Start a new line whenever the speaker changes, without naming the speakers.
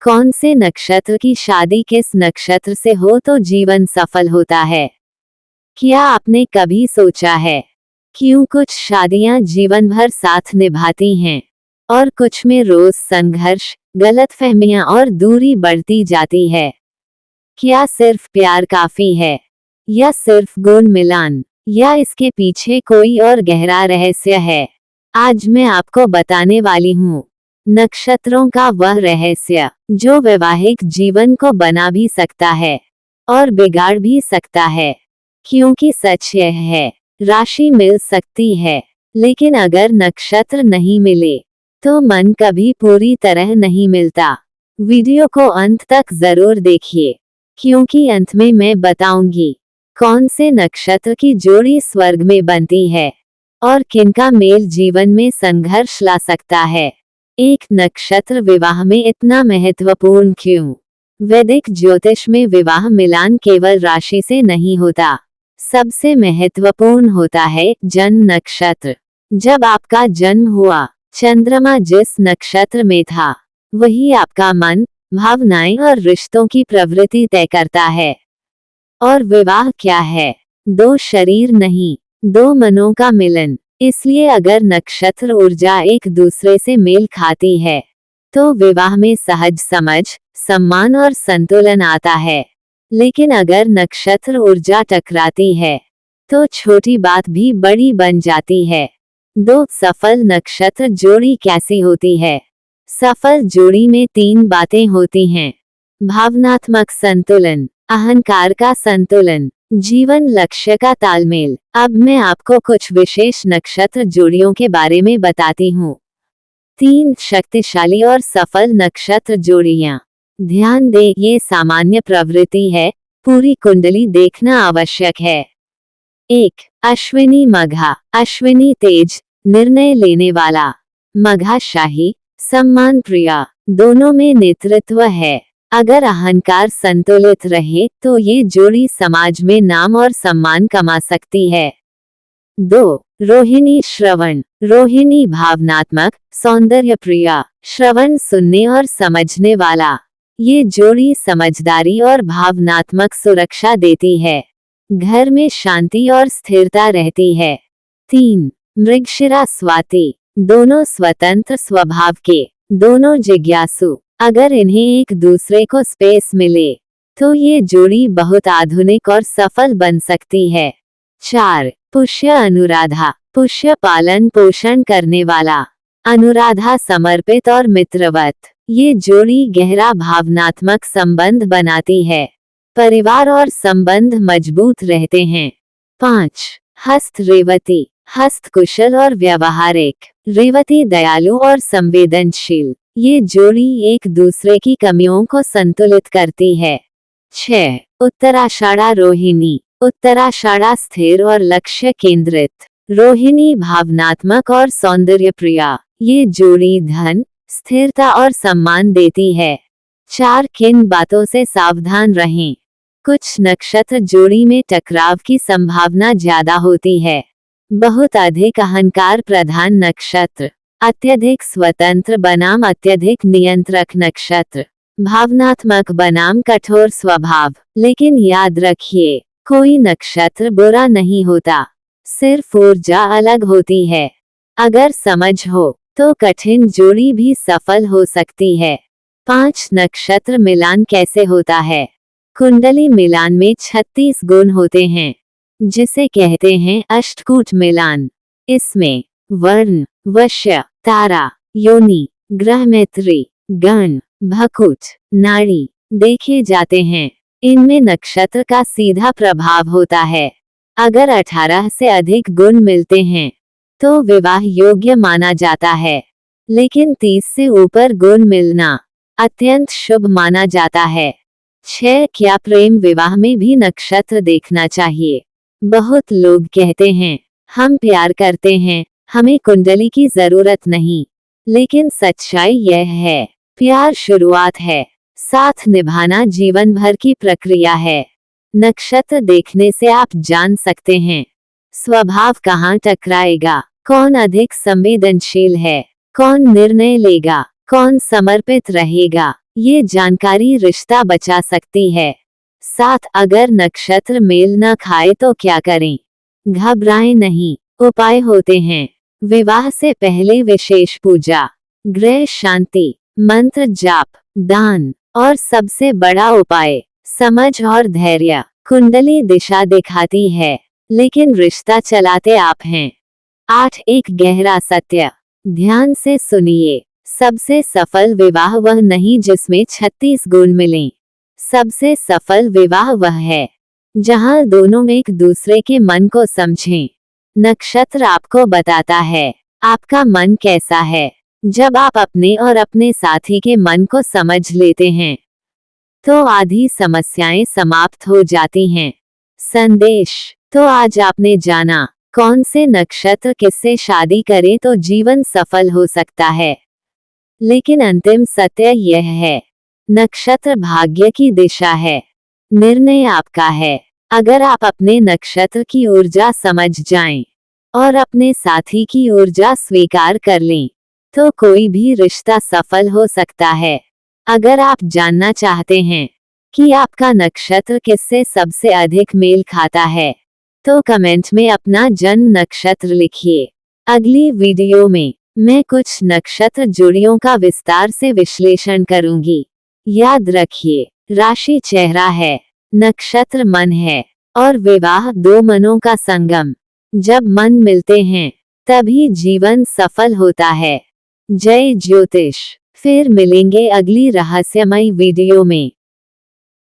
कौन से नक्षत्र की शादी किस नक्षत्र से हो तो जीवन सफल होता है। क्या आपने कभी सोचा है क्यों कुछ शादियां जीवन भर साथ निभाती हैं और कुछ में रोज संघर्ष, गलतफहमियां और दूरी बढ़ती जाती है। क्या सिर्फ प्यार काफी है या सिर्फ गुण मिलान, या इसके पीछे कोई और गहरा रहस्य है। आज मैं आपको बताने वाली हूँ नक्षत्रों का वह रहस्य जो वैवाहिक जीवन को बना भी सकता है और बिगाड़ भी सकता है। क्योंकि सच यह है, राशि मिल सकती है लेकिन अगर नक्षत्र नहीं मिले तो मन कभी पूरी तरह नहीं मिलता। वीडियो को अंत तक जरूर देखिए क्योंकि अंत में मैं बताऊंगी कौन से नक्षत्र की जोड़ी स्वर्ग में बनती है और किनका मेल जीवन में संघर्ष ला सकता है। एक नक्षत्र विवाह में इतना महत्वपूर्ण क्यों? वैदिक ज्योतिष में विवाह मिलान केवल राशि से नहीं होता, सबसे महत्वपूर्ण होता है जन्म नक्षत्र। जब आपका जन्म हुआ, चंद्रमा जिस नक्षत्र में था वही आपका मन, भावनाएं और रिश्तों की प्रवृत्ति तय करता है। और विवाह क्या है? दो शरीर नहीं, दो मनों का मिलन। इसलिए अगर नक्षत्र ऊर्जा एक दूसरे से मेल खाती है तो विवाह में सहज समझ, सम्मान और संतुलन आता है। लेकिन अगर नक्षत्र ऊर्जा टकराती है तो छोटी बात भी बड़ी बन जाती है। दो सफल नक्षत्र जोड़ी कैसी होती है? सफल जोड़ी में 3 बातें होती हैं। भावनात्मक संतुलन, अहंकार का संतुलन, जीवन लक्ष्य का तालमेल। अब मैं आपको कुछ विशेष नक्षत्र जोड़ियों के बारे में बताती हूँ। 3 शक्तिशाली और सफल नक्षत्र जोड़ियां। ध्यान दें, ये सामान्य प्रवृत्ति है, पूरी कुंडली देखना आवश्यक है। 1. अश्विनी मघा। अश्विनी तेज, निर्णय लेने वाला, मघा शाही, सम्मान प्रिया। दोनों में नेतृत्व है। अगर अहंकार संतुलित रहे तो ये जोड़ी समाज में नाम और सम्मान कमा सकती है। 2. रोहिणी श्रवण। रोहिणी भावनात्मक, सौंदर्य प्रिया, श्रवण सुनने और समझने वाला। ये जोड़ी समझदारी और भावनात्मक सुरक्षा देती है। घर में शांति और स्थिरता रहती है। 3. मृगशिरा स्वाति। दोनों स्वतंत्र स्वभाव के, दोनों जिज्ञासु। अगर इन्हें एक दूसरे को स्पेस मिले तो ये जोड़ी बहुत आधुनिक और सफल बन सकती है। 4. पुष्य अनुराधा। पुष्य पालन पोषण करने वाला, अनुराधा समर्पित और मित्रवत। ये जोड़ी गहरा भावनात्मक संबंध बनाती है। परिवार और संबंध मजबूत रहते हैं। 5. हस्त रेवती। हस्त कुशल और व्यावहारिक, रेवती दयालु और संवेदनशील। ये जोड़ी एक दूसरे की कमियों को संतुलित करती है। 6. उत्तराषाढ़ा रोहिणी। उत्तराषाढ़ा स्थिर और लक्ष्य केंद्रित, रोहिणी भावनात्मक और सौंदर्य प्रिया। ये जोड़ी धन, स्थिरता और सम्मान देती है। 4. किन बातों से सावधान रहें? कुछ नक्षत्र जोड़ी में टकराव की संभावना ज्यादा होती है। बहुत अधिक अहंकार प्रधान नक्षत्र, अत्यधिक स्वतंत्र बनाम अत्यधिक नियंत्रक नक्षत्र, भावनात्मक बनाम कठोर स्वभाव। लेकिन याद रखिए, कोई नक्षत्र बुरा नहीं होता, सिर्फ ऊर्जा अलग होती है। अगर समझ हो तो कठिन जोड़ी भी सफल हो सकती है। 5. नक्षत्र मिलान कैसे होता है? कुंडली मिलान में 36 गुण होते हैं जिसे कहते हैं अष्टकूट मिलान। इसमें वर्ण, वश्य, तारा, योनि, ग्रह मैत्री, गण, भकुट, नाड़ी देखे जाते हैं। इनमें नक्षत्र का सीधा प्रभाव होता है। अगर 18 से अधिक गुण मिलते हैं तो विवाह योग्य माना जाता है, लेकिन 30 से ऊपर गुण मिलना अत्यंत शुभ माना जाता है। 6. क्या प्रेम विवाह में भी नक्षत्र देखना चाहिए? बहुत लोग कहते हैं हम प्यार करते हैं, हमें कुंडली की जरूरत नहीं। लेकिन सच्चाई यह है, प्यार शुरुआत है, साथ निभाना जीवन भर की प्रक्रिया है। नक्षत्र देखने से आप जान सकते हैं स्वभाव कहाँ टकराएगा, कौन अधिक संवेदनशील है, कौन निर्णय लेगा, कौन समर्पित रहेगा, ये जानकारी रिश्ता बचा सकती है। 7. अगर नक्षत्र मेल न खाए तो क्या करें? घबराएं नहीं, उपाय होते हैं। विवाह से पहले विशेष पूजा, गृह शांति, मंत्र जाप, दान और सबसे बड़ा उपाय समझ और धैर्य। कुंडली दिशा दिखाती है, लेकिन रिश्ता चलाते आप हैं। 8. एक गहरा सत्य, ध्यान से सुनिए। सबसे सफल विवाह वह नहीं जिसमें 36 गुण मिलें। सबसे सफल विवाह वह है जहां दोनों एक दूसरे के मन को समझें। नक्षत्र आपको बताता है आपका मन कैसा है। जब आप अपने और अपने साथी के मन को समझ लेते हैं तो आधी समस्याएं समाप्त हो जाती हैं। संदेश, तो आज आपने जाना कौन से नक्षत्र किससे शादी करे तो जीवन सफल हो सकता है। लेकिन अंतिम सत्य यह है, नक्षत्र भाग्य की दिशा है, निर्णय आपका है। अगर आप अपने नक्षत्र की ऊर्जा समझ जाएं और अपने साथी की ऊर्जा स्वीकार कर लें तो कोई भी रिश्ता सफल हो सकता है। अगर आप जानना चाहते हैं कि आपका नक्षत्र किससे सबसे अधिक मेल खाता है तो कमेंट में अपना जन्म नक्षत्र लिखिए। अगली वीडियो में मैं कुछ नक्षत्र जोड़ियों का विस्तार से विश्लेषण करूंगी। याद रखिए, राशि चेहरा है, नक्षत्र मन है और विवाह दो मनों का संगम। जब मन मिलते हैं तभी जीवन सफल होता है। जय ज्योतिष। फिर मिलेंगे अगली रहस्यमयी वीडियो में।